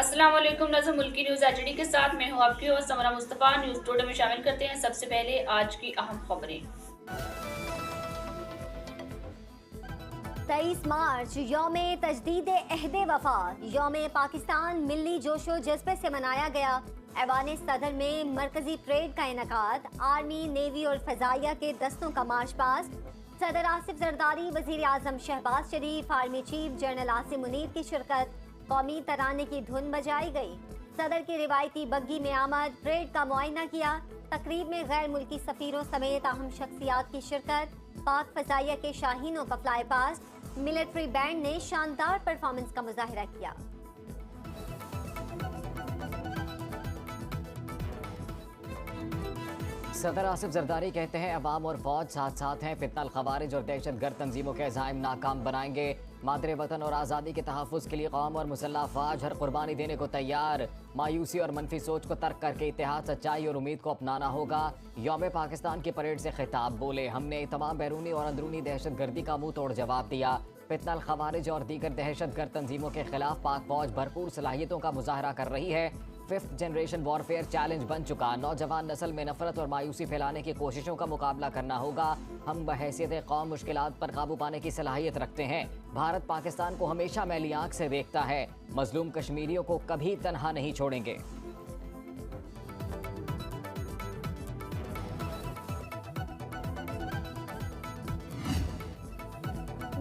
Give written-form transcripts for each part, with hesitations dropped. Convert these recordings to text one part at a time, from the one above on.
السلام علیکم ناظرین، ملکی نیوز ایچ ڈی کے ساتھ میں ہوں آپ کی ہوسٹ سمرہ مصطفیٰ۔ نیوز ٹوڈے میں شامل کرتے ہیں سب سے پہلے آج کی اہم خبریں۔ 23 مارچ یوم تجدید عہد وفا، یوم پاکستان ملی جوش و جذبے سے منایا گیا۔ ایوان صدر میں مرکزی پریڈ کا انعقاد، آرمی، نیوی اور فضائیہ کے دستوں کا مارچ پاسٹ، صدر آصف زرداری، وزیر اعظم Shehbaz Sharif, army chief general Asim Munir کی شرکت، قومی ترانے کی دھن بجائی گئی۔ صدر کی روایتی بگی میں آمد، پریڈ کا معائنہ کیا۔ تقریب میں غیر ملکی سفیروں سمیت اہم شخصیات کی شرکت، پاک فضائیہ کے شاہینوں کا فلائی پاسٹ، ملٹری بینڈ نے شاندار پرفارمنس کا مظاہرہ کیا۔ صدر آصف زرداری کہتے ہیں عوام اور فوج ساتھ ساتھ ہیں، فتنہ الخوارج اور دہشت گرد تنظیموں کے عزائم ناکام بنائیں گے۔ مادر وطن اور آزادی کے تحفظ کے لیے قوم اور مسلح افواج ہر قربانی دینے کو تیار۔ مایوسی اور منفی سوچ کو ترک کر کے اتحاد، سچائی اور امید کو اپنانا ہوگا۔ یوم پاکستان کی پریڈ سے خطاب، بولے ہم نے تمام بیرونی اور اندرونی دہشت گردی کا منہ توڑ جواب دیا۔ فتنہ الخوارج اور دیگر دہشت گرد تنظیموں کے خلاف پاک فوج بھرپور صلاحیتوں کا مظاہرہ کر رہی ہے۔ 5th جنریشن وارفیئر چیلنج بن چکا، نوجوان نسل میں نفرت اور مایوسی پھیلانے کی کوششوں کا مقابلہ کرنا ہوگا۔ ہم بحیثیت قوم مشکلات پر قابو پانے کی صلاحیت رکھتے ہیں۔ بھارت پاکستان کو ہمیشہ میلی آنکھ سے دیکھتا ہے، مظلوم کشمیریوں کو کبھی تنہا نہیں چھوڑیں گے۔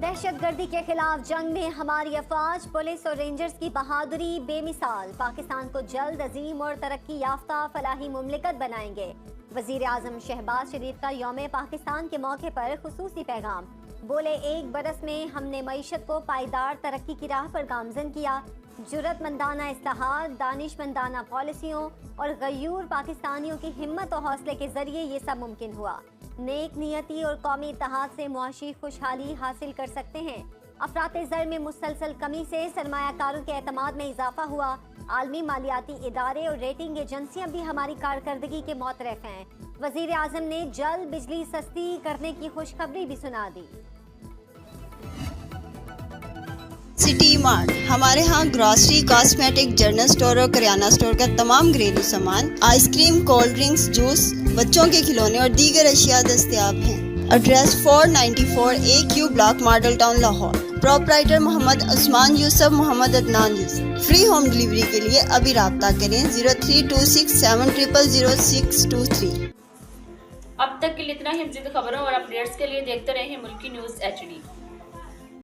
دہشت گردی کے خلاف جنگ میں ہماری افواج، پولیس اور رینجرز کی بہادری بے مثال۔ پاکستان کو جلد عظیم اور ترقی یافتہ فلاحی مملکت بنائیں گے۔ وزیر اعظم شہباز شریف کا یوم پاکستان کے موقع پر خصوصی پیغام، بولے 1 برس میں ہم نے معیشت کو پائیدار ترقی کی راہ پر گامزن کیا۔ جرأت مندانہ اصلاحات، دانش مندانہ پالیسیوں اور غیور پاکستانیوں کی ہمت و حوصلے کے ذریعے یہ سب ممکن ہوا۔ نیک نیتی اور قومی اتحاد سے معاشی خوشحالی حاصل کر سکتے ہیں۔ افراط زر میں مسلسل کمی سے سرمایہ کاروں کے اعتماد میں اضافہ ہوا۔ عالمی مالیاتی ادارے اور ریٹنگ ایجنسیاں بھی ہماری کارکردگی کے معترف ہیں۔ وزیر اعظم نے جلد بجلی سستی کرنے کی خوشخبری بھی سنا دی۔ سٹی مارٹ، ہمارے ہاں گروسری، کاسمیٹک، جنرل اسٹور اور کریانہ اسٹور کا تمام گھریلو سامان، ice cream, cold drinks, juice, بچوں کے کھلونے اور دیگر اشیاء دستیاب ہیں۔ Address 494 AQ block, Model Town, Lahore. Proprietor Muhammad Usman Yousuf, Muhammad Adnan Yousuf. Free home delivery کے لیے ابھی رابطہ کریں 0326700623۔ اب تک کے لیے اتنا ہی۔ مزید خبروں اور اپڈیٹس کے لیے دیکھتے رہیں ملکی نیوز ایچ ڈی۔